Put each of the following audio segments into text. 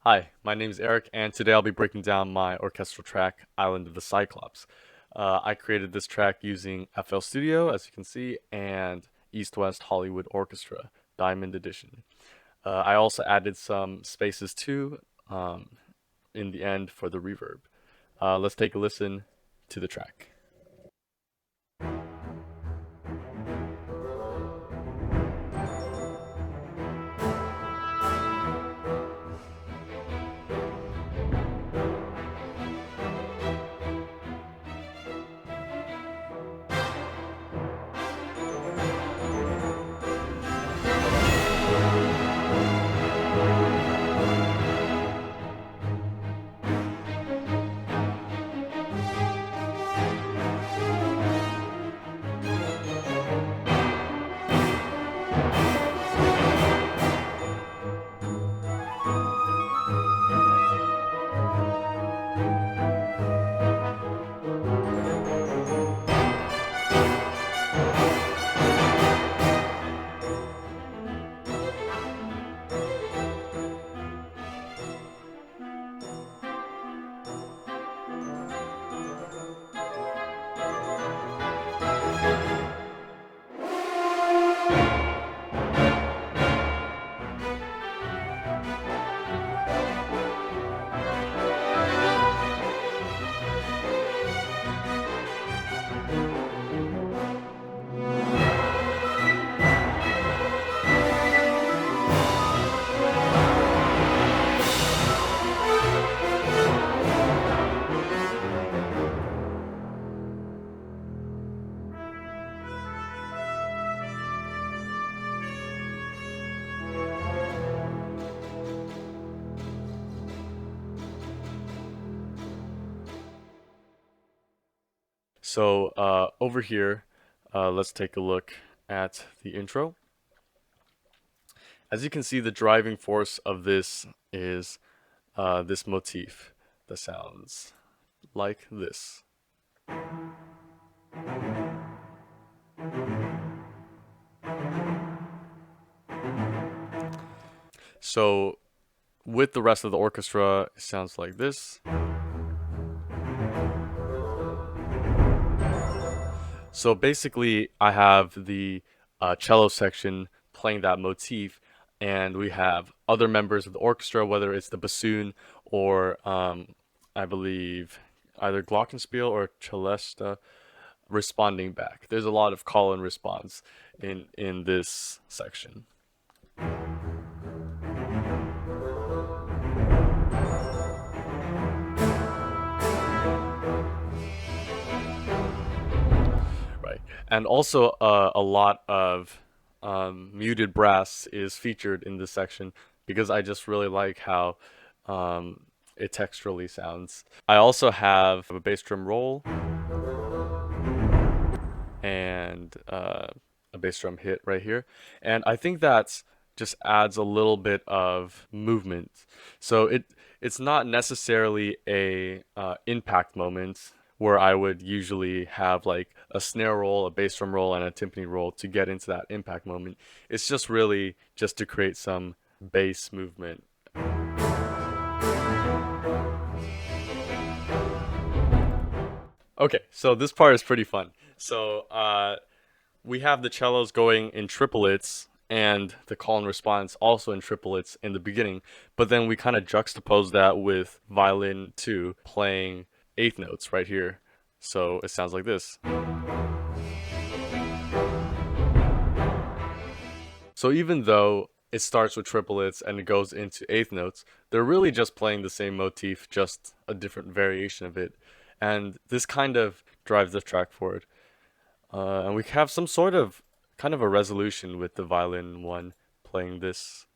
Hi, my name is Eric, and today I'll be breaking down my orchestral track, Island of the Cyclops. I created this track using FL Studio, as you can see, and East West Hollywood Orchestra, Diamond Edition. I also added some spaces too in the end for the reverb. Let's take a listen to the track. So over here, let's take a look at the intro. As you can see, the driving force of this is this motif that sounds like this. So with the rest of the orchestra, it sounds like this. So basically, I have the cello section playing that motif, and we have other members of the orchestra, whether it's the bassoon or I believe either glockenspiel or celesta, responding back. There's a lot of call and response in this section. Right. And also, a lot of muted brass is featured in this section because I just really like how it texturally sounds. I also have a bass drum roll and a bass drum hit right here. And I think that just adds a little bit of movement. So it's not necessarily a impact moment where I would usually have like a snare roll, a bass drum roll, and a timpani roll to get into that impact moment. It's just really just to create some bass movement. Okay, so this part is pretty fun. So we have the cellos going in triplets and the call and response also in triplets in the beginning, but then we kind of juxtapose that with violin 2 playing eighth notes right here. So it sounds like this. So even though it starts with triplets and it goes into eighth notes, they're really just playing the same motif, just a different variation of it. And this kind of drives the track forward. And we have some sort of kind of a resolution with the violin 1 playing this.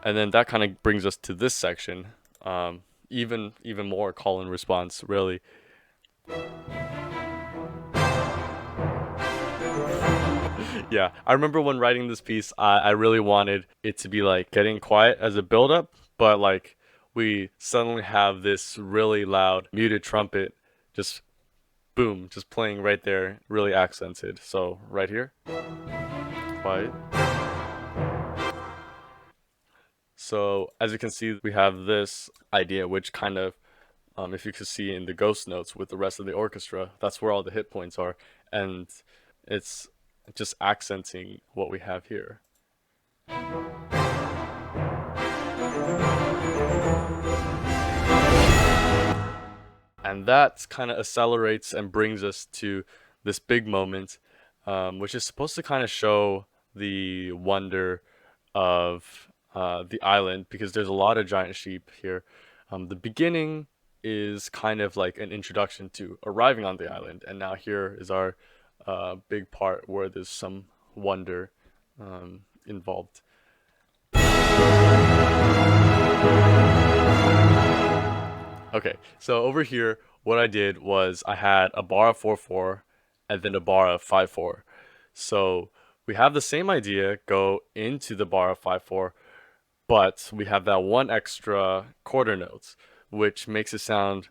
And then that kind of brings us to this section. Even more call and response, really. Yeah, I remember when writing this piece, I really wanted it to be like getting quiet as a build up, but like we suddenly have this really loud muted trumpet just boom, just playing right there, really accented. So right here, quiet. So as you can see, we have this idea, which kind of, if you could see in the ghost notes with the rest of the orchestra, that's where all the hit points are, and it's just accenting what we have here. And that kind of accelerates and brings us to this big moment, which is supposed to kind of show the wonder of the island because there's a lot of giant sheep here. The beginning is kind of like an introduction to arriving on the island, and now here is our big part where there's some wonder involved. Okay, so over here, what I did was I had a bar of 4/4 and then a bar of 5/4. So we have the same idea go into the bar of 5/4, but we have that one extra quarter notes, which makes it sound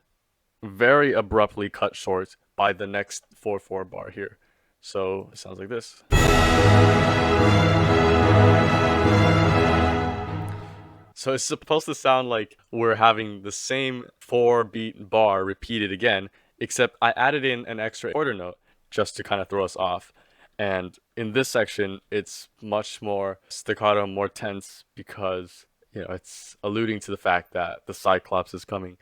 very abruptly cut short by the next 4/4 bar here. So it sounds like this. So it's supposed to sound like we're having the same 4-beat bar repeated again, except I added in an extra quarter note just to kind of throw us off. And in this section, it's much more staccato, more tense because, it's alluding to the fact that the Cyclops is coming.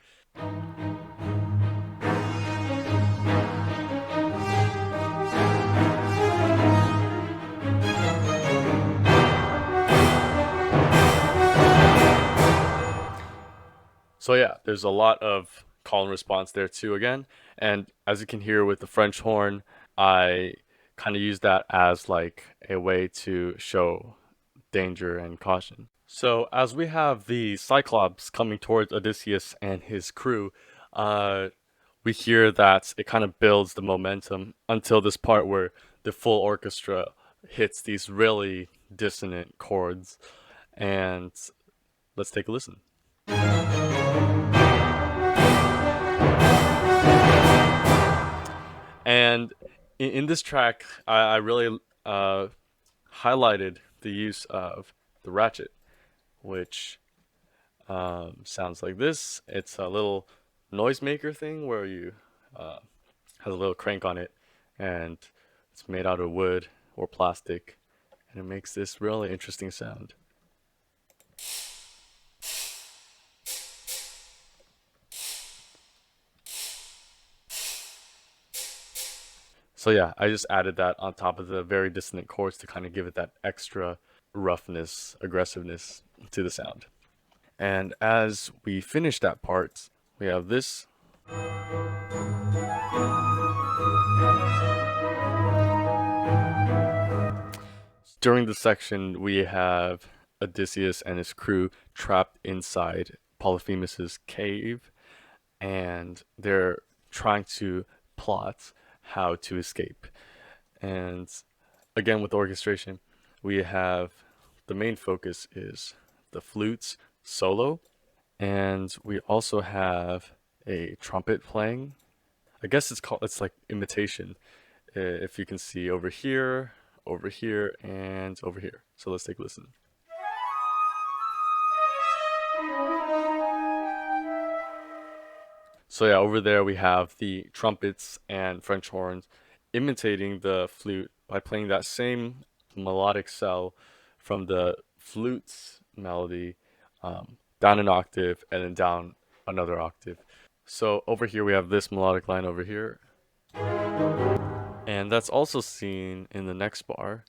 So yeah, there's a lot of call and response there too again. And as you can hear with the French horn, I kind of use that as like a way to show danger and caution. So as we have the Cyclops coming towards Odysseus and his crew, uh, we hear that it kind of builds the momentum until this part where the full orchestra hits these really dissonant chords. And let's take a listen. And in this track, I really highlighted the use of the ratchet, which sounds like this. It's a little noisemaker thing where you has a little crank on it, and it's made out of wood or plastic, and it makes this really interesting sound. So yeah, I just added that on top of the very dissonant chords to kind of give it that extra roughness, aggressiveness to the sound. And as we finish that part, we have this. During the section, we have Odysseus and his crew trapped inside Polyphemus's cave, and they're trying to plot how to escape. And again, with orchestration, we have the main focus is the flutes solo, and we also have a trumpet playing. I guess it's like imitation. If you can see over here, and over here. So let's take a listen. So yeah, over there we have the trumpets and French horns imitating the flute by playing that same melodic cell from the flute's melody down an octave and then down another octave. So over here we have this melodic line over here, and that's also seen in the next bar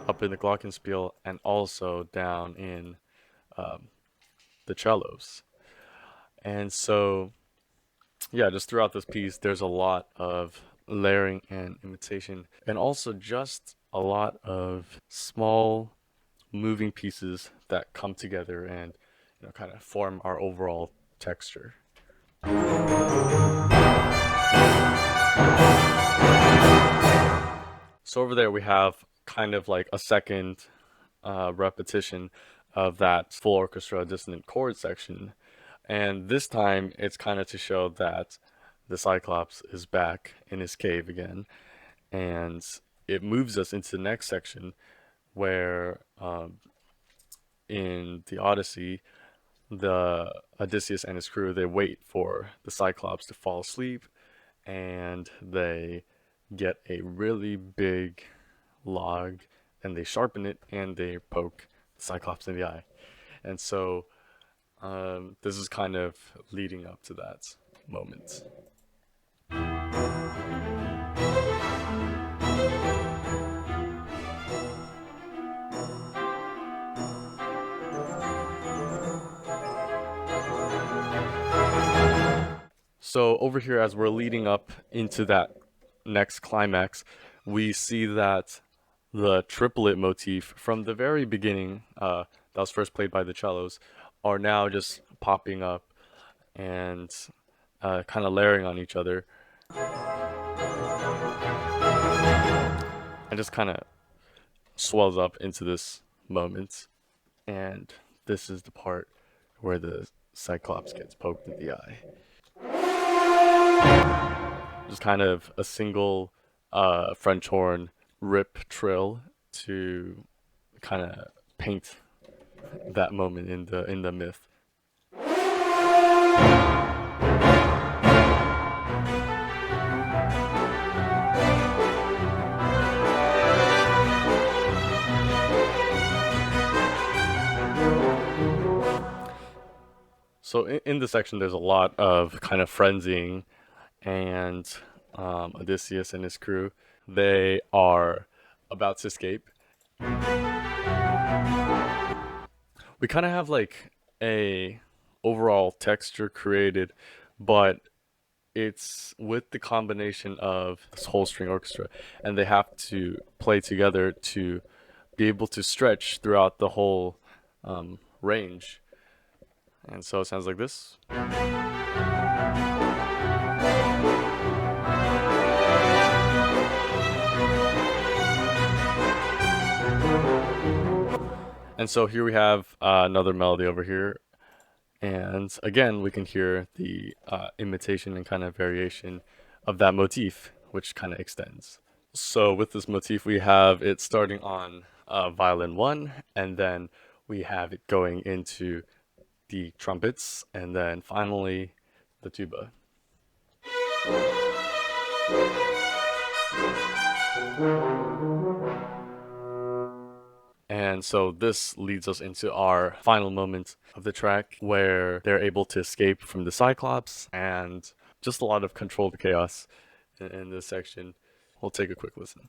up in the glockenspiel and also down in the cellos. And so yeah, just throughout this piece, there's a lot of layering and imitation, and also just a lot of small moving pieces that come together and kind of form our overall texture. So over there we have kind of like a second repetition of that full orchestra dissonant chord section. And this time it's kind of to show that the Cyclops is back in his cave again. And it moves us into the next section where in the Odyssey, the Odysseus and his crew, they wait for the Cyclops to fall asleep, and they get a really big log and they sharpen it and they poke the Cyclops in the eye. And so this is kind of leading up to that moment. So over here, as we're leading up into that next climax, we see that the triplet motif from the very beginning, that was first played by the cellos, are now just popping up and kind of layering on each other, and just kind of swells up into this moment. And this is the part where the Cyclops gets poked in the eye. Just kind of a single French horn rip trill to kind of paint that moment in the myth. So in this section, there's a lot of kind of frenzying, and Odysseus and his crew, they are about to escape. We kind of have like a overall texture created, but it's with the combination of this whole string orchestra, and they have to play together to be able to stretch throughout the whole range. And so it sounds like this. And so here we have another melody over here. And again, we can hear the imitation and kind of variation of that motif, which kind of extends. So with this motif, we have it starting on violin 1, and then we have it going into the trumpets, and then finally the tuba. And so this leads us into our final moment of the track, where they're able to escape from the Cyclops, and just a lot of controlled chaos in this section. We'll take a quick listen.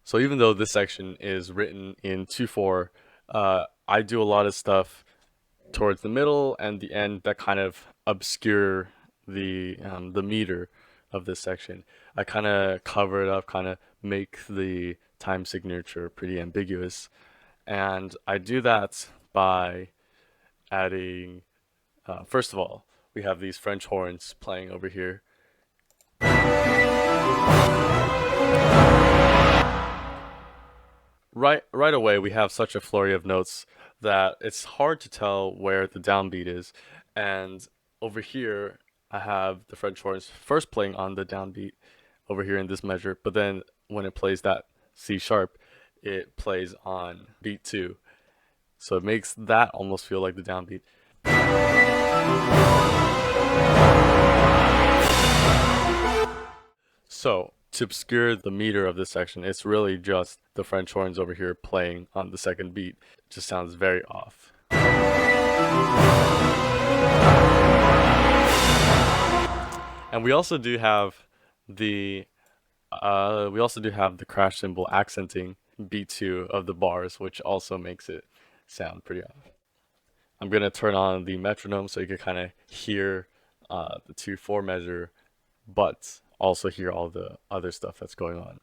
So even though this section is written in 2/4, I do a lot of stuff towards the middle and the end that kind of obscure the meter of this section. I kind of cover it up, kind of make the time signature pretty ambiguous, and I do that by adding. First of all, we have these French horns playing over here. Right away, we have such a flurry of notes that it's hard to tell where the downbeat is. And over here, I have the French horns first playing on the downbeat over here in this measure, but then when it plays that C sharp, it plays on beat 2. So it makes that almost feel like the downbeat. So to obscure the meter of this section, it's really just the French horns over here playing on the second beat. It just sounds very off. And we also do have the crash cymbal accenting beat 2 of the bars, which also makes it sound pretty off. I'm gonna turn on the metronome so you can kind of hear the 2/4 measure, but also hear all the other stuff that's going on.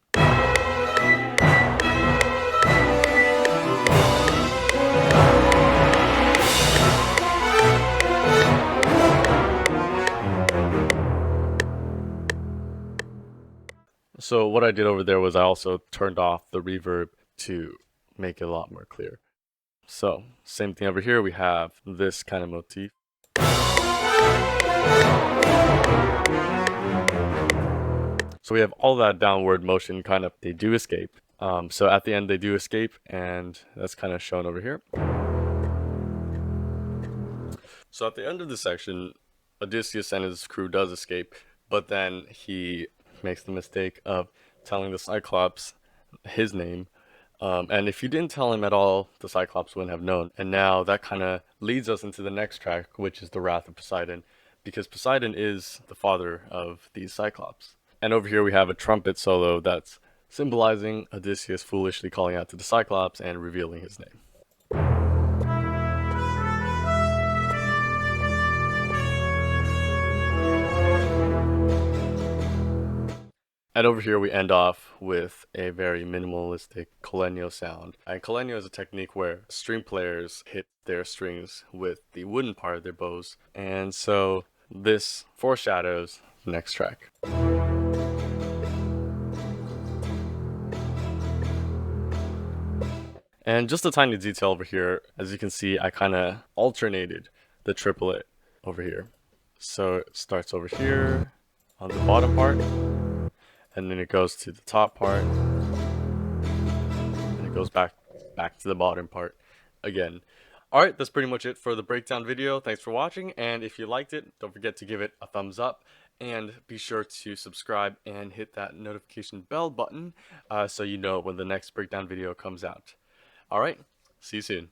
So what I did over there was I also turned off the reverb to make it a lot more clear. So same thing over here, we have this kind of motif. So we have all that downward motion kind of, they do escape. So at the end they do escape, and that's kind of shown over here. So at the end of the section, Odysseus and his crew does escape, but then he makes the mistake of telling the Cyclops his name. And if you didn't tell him at all, the Cyclops wouldn't have known. And now that kind of leads us into the next track, which is the Wrath of Poseidon, because Poseidon is the father of these Cyclops. And over here we have a trumpet solo that's symbolizing Odysseus foolishly calling out to the Cyclops and revealing his name. And over here we end off with a very minimalistic Colenio sound. And Colenio is a technique where string players hit their strings with the wooden part of their bows. And so this foreshadows the next track. And just a tiny detail over here, as you can see, I kind of alternated the triplet over here. So it starts over here on the bottom part, and then it goes to the top part, and it goes back to the bottom part again. Alright, that's pretty much it for the breakdown video. Thanks for watching, and if you liked it, don't forget to give it a thumbs up, and be sure to subscribe and hit that notification bell button so you know when the next breakdown video comes out. Alright, see you soon.